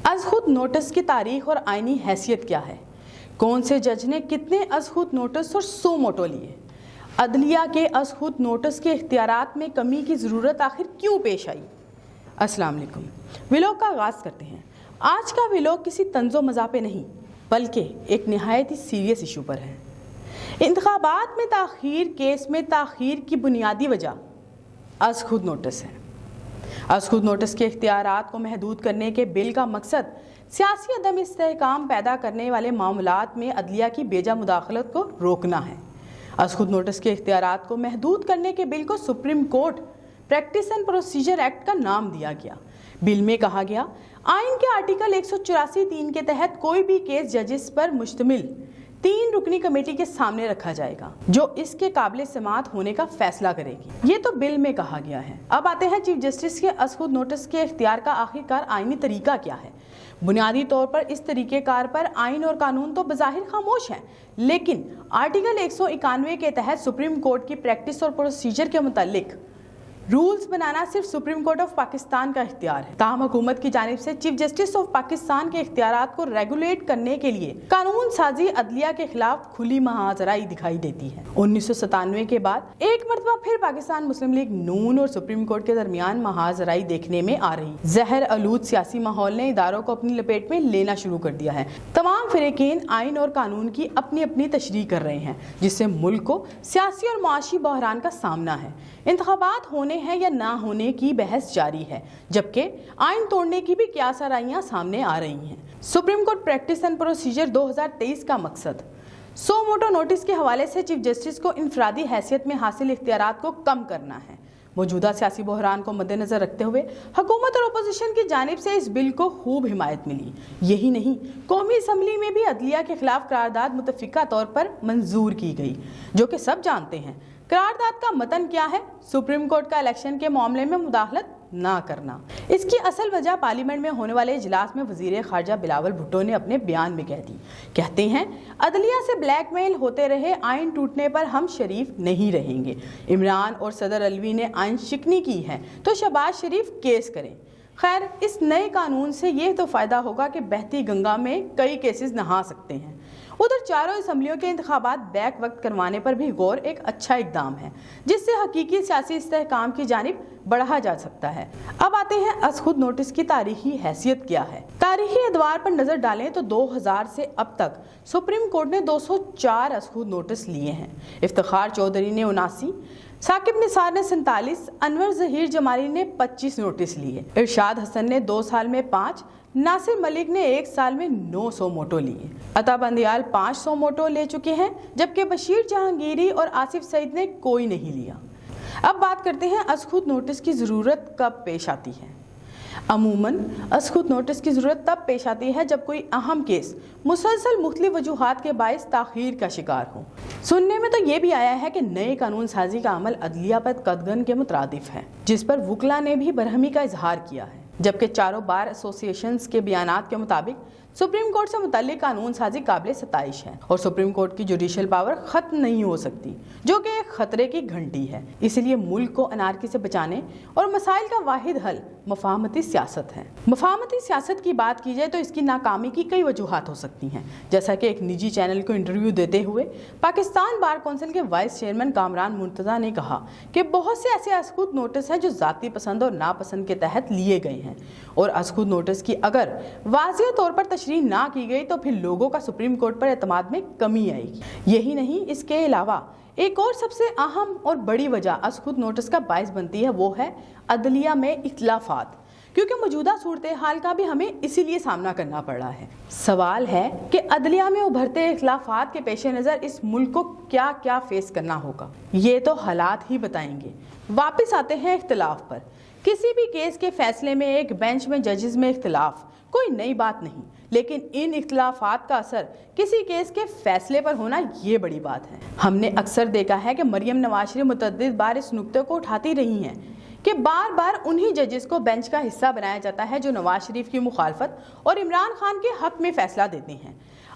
از خود نوٹس کی تاریخ اور آئینی حیثیت کیا ہے؟ کون سے جج نے کتنے از خود نوٹس اور سو موٹو لیے؟ عدلیہ کے از خود نوٹس کے اختیارات میں کمی کی ضرورت آخر کیوں پیش آئی؟ السلام علیکم۔ ویلوگ کا آغاز کرتے ہیں۔ آج کا ویلوگ کسی طنز و مزاح پہ نہیں بلکہ ایک نہایت ہی سیریس ایشو پر ہے۔ انتخابات میں تاخیر کیس میں تاخیر کی بنیادی وجہ از خود نوٹس ہے۔ از خود نوٹس کے اختیارات کو محدود کرنے کے بل کا مقصد سیاسی عدم استحکام پیدا کرنے والے معاملات میں عدلیہ کی بیجا مداخلت کو روکنا ہے۔ از خود نوٹس کے اختیارات کو محدود کرنے کے بل کو supreme court practice and procedure act کا نام دیا گیا۔ بل میں کہا گیا، آئین کے آرٹیکل 184(3) کے تحت کوئی بھی کیس ججز پر مشتمل 3 رکنی کمیٹی کے سامنے رکھا جائے گا جو اس کے قابل سماعت ہونے کا فیصلہ کرے گی۔ یہ تو بل میں کہا گیا ہے۔ اب آتے ہیں چیف جسٹس کے از خود نوٹس کے اختیار کا آخرکار آئینی طریقہ کیا ہے۔ بنیادی طور پر اس طریقہ کار پر آئین اور قانون تو بظاہر خاموش ہیں، لیکن آرٹیکل 191 کے تحت سپریم کورٹ کی پریکٹس اور پروسیجر کے متعلق رولز بنانا صرف سپریم کورٹ آف پاکستان کا اختیار ہے۔ تاہم حکومت کی جانب سے چیف جسٹس آف پاکستان کے اختیارات کو ریگولیٹ کرنے کے لیے قانون سازی عدلیہ کے خلاف کھلی مہاجرائی دکھائی دیتی ہے۔ 1997 کے بعد ایک مرتبہ پھر پاکستان مسلم لیگ نون اور سپریم کورٹ کے درمیان مہاجرائی دیکھنے میں آ رہی زہر آلود سیاسی ماحول نے اداروں کو اپنی لپیٹ میں لینا شروع کر دیا ہے۔ تمام فریقین آئین اور قانون کی اپنی اپنی تشریح کر رہے ہیں، جس سے ملک کو سیاسی اور معاشی بحران کا سامنا ہے۔ انتخابات ہونے ہیں یا نہ ہونے کی بحث جاری ہے، جبکہ آئین توڑنے کی بھی کیا سرائیاں سامنے آ رہی ہیں۔ Supreme court practice and procedure 2023 کا مقصد سو موٹو نوٹس کے حوالے سے چیف جسٹس کو انفرادی حیثیت میں حاصل اختیارات کو کم کرنا ہے۔ موجودہ سیاسی بحران کو مد نظر رکھتے ہوئے حکومت اور اپوزیشن کی جانب سے اس بل کو خوب حمایت ملی۔ یہی نہیں، قومی اسمبلی میں بھی عدلیہ کے خلاف قرارداد متفقہ طور پر منظور کی گئی، جو کہ سب جانتے ہیں۔ قرارداد کا متن کیا ہے؟ سپریم کورٹ کا الیکشن کے معاملے میں مداخلت نہ کرنا۔ اس کی اصل وجہ پارلیمنٹ میں ہونے والے اجلاس میں وزیر خارجہ بلاول بھٹو نے اپنے بیان میں کہہ دی۔ کہتے ہیں، عدلیہ سے بلیک میل ہوتے رہے، آئین ٹوٹنے پر ہم شریف نہیں رہیں گے۔ عمران اور صدر الوی نے آئین شکنی کی ہے تو شہباز شریف کیس کریں۔ خیر، اس نئے قانون سے یہ تو فائدہ ہوگا کہ بہتی گنگا میں کئی کیسز نہا سکتے ہیں۔ ادھر چاروں اسمبلیوں کے انتخابات بیک وقت کروانے پر بھی غور ایک اچھا اقدام ہے، جس سے حقیقی سیاسی استحکام کی جانب بڑھا جا سکتا ہے۔ اب آتے ہیں از خود نوٹس کی تاریخی حیثیت کیا ہے۔ تاریخی ادوار پر نظر ڈالیں تو 2000 سے اب تک سپریم کورٹ نے 204 از خود نوٹس لیے ہیں۔ افتخار چودھری نے 79، ثاقب نثار نے 47، انور ظہیر جمالی نے 25 نوٹس لیے، ارشاد حسن نے 2 سال میں 5، ناصر ملک نے 1 سال میں 900 موٹو لیے، عطا بندیال 500 موٹو لے چکے ہیں، جبکہ بشیر جہانگیری اور آصف سعید نے کوئی نہیں لیا۔ اب بات کرتے ہیں از خود نوٹس کی ضرورت کب پیش آتی ہے۔ عموماً از خود نوٹس کی ضرورت تب پیش آتی ہے جب کوئی اہم کیس مسلسل مختلف وجوہات کے باعث تاخیر کا شکار ہو۔ سننے میں تو یہ بھی آیا ہے کہ نئے قانون سازی کا عمل عدلیہ پر قدغن کے مترادف ہے، جس پر وکلا نے بھی برہمی کا اظہار کیا ہے، جبکہ چاروں بار ایسوسیشنز کے بیانات کے مطابق سپریم کورٹ سے متعلق قانون سازی قابل ستائش ہے اور سپریم کورٹ کی جوڈیشل پاور ختم نہیں ہو سکتی، جو کہ ایک خطرے کی گھنٹی ہے۔ اس لیے ملک کو انارکی سے بچانے اور مسائل کا واحد حل مفاہمتی سیاست ہے۔ مفاہمتی سیاست کی بات کی جائے تو اس کی ناکامی کی کئی وجوہات ہو سکتی ہیں، جیسا کہ ایک نجی چینل کو انٹرویو دیتے ہوئے پاکستان بار کونسل کے وائس چیئرمین کامران مرتضیٰ نے کہا کہ بہت سے ایسے از خود نوٹس ہیں جو ذاتی پسند اور ناپسند کے تحت لیے گئے ہیں، اور از خود نوٹس کی اگر واضح طور پر تشریح نہ کی گئی تو پھر لوگوں کا سپریم کورٹ پر اعتماد میں کمی آئے گی۔ یہی نہیں، اس کے علاوہ ایک اور سب سے اہم اور بڑی وجہ از خود نوٹس کا باعث بنتی ہے، وہ ہے عدلیہ میں اختلافات، کیونکہ موجودہ صورتحال کا بھی ہمیں اسی لیے سامنا کرنا پڑ رہا ہے۔ سوال ہے کہ عدلیہ میں ابھرتے اختلافات کے پیش نظر اس ملک کو کیا کیا فیس کرنا ہوگا، یہ تو حالات ہی بتائیں گے۔ واپس آتے ہیں اختلاف پر۔ کسی بھی کیس کے فیصلے میں ایک بینچ میں ججز میں اختلاف کوئی نئی بات نہیں، لیکن ان اختلافات کا اثر کسی کیس کے فیصلے پر ہونا یہ بڑی بات ہے۔ ہم نے اکثر دیکھا ہے کہ مریم نواز شریف متعدد بار اس نقطے کو اٹھاتی رہی ہیں کہ بار بار انہی ججز کو بینچ کا حصہ بنایا جاتا ہے جو نواز شریف کی مخالفت اور عمران خان کے حق میں فیصلہ دیتے ہیں۔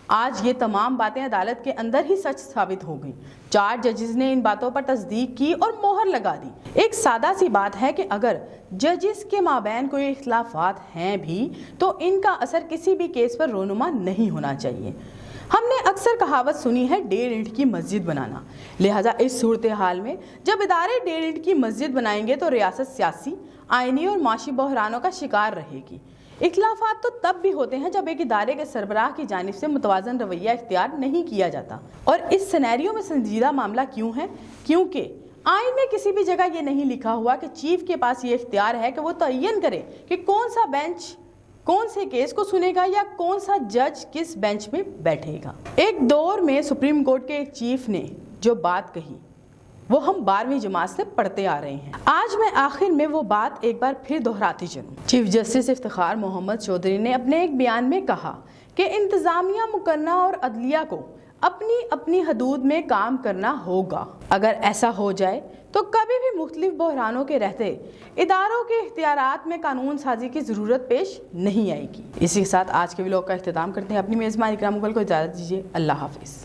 آج یہ تمام باتیں عدالت کے اندر ہی سچ ثابت ہو گئیں۔ 4 ججز نے ان باتوں پر تصدیق کی اور مہر لگا دی۔ ایک سادہ سی بات ہے کہ اگر ججز کے مابین کوئی اختلافات ہیں بھی تو ان کا اثر کسی بھی کیس پر رونما نہیں ہونا چاہیے۔ ہم نے اکثر کہاوت سنی ہے 1.5 اینٹ کی مسجد بنانا، لہٰذا اس صورتحال میں جب ادارے 1.5 اینٹ کی مسجد بنائیں گے تو ریاست سیاسی، آئینی اور معاشی بحرانوں کا شکار رہے گی۔ اختلافات تو تب بھی ہوتے ہیں جب ایک ادارے کے سربراہ کی جانب سے متوازن رویہ اختیار نہیں کیا جاتا، اور اس سینیریو میں سنجیدہ معاملہ کیوں ہے؟ کیونکہ آئین میں کسی بھی جگہ یہ نہیں لکھا ہوا کہ چیف کے پاس یہ اختیار ہے کہ وہ تعین کرے کہ کون سا بینچ کون سے کیس کو سنے گا یا کون سا جج کس بینچ میں بیٹھے گا۔ ایک دور میں سپریم کورٹ کے ایک چیف نے جو بات کہی وہ ہم 12ویں جماعت سے پڑھتے آ رہے ہیں۔ آج میں آخر میں وہ بات ایک بار پھر دہراتی چلوں۔ چیف جسٹس افتخار محمد چودھری نے اپنے ایک بیان میں کہا کہ انتظامیہ مقننہ اور عدلیہ کو اپنی اپنی حدود میں کام کرنا ہوگا۔ اگر ایسا ہو جائے تو کبھی بھی مختلف بحرانوں کے رہتے اداروں کے اختیارات میں قانون سازی کی ضرورت پیش نہیں آئے گی۔ اسی کے ساتھ آج کے ولاگ کا اختتام کرتے ہیں۔ اپنی میزبان اکرام مغل کو اجازت دیجیے۔ اللہ حافظ۔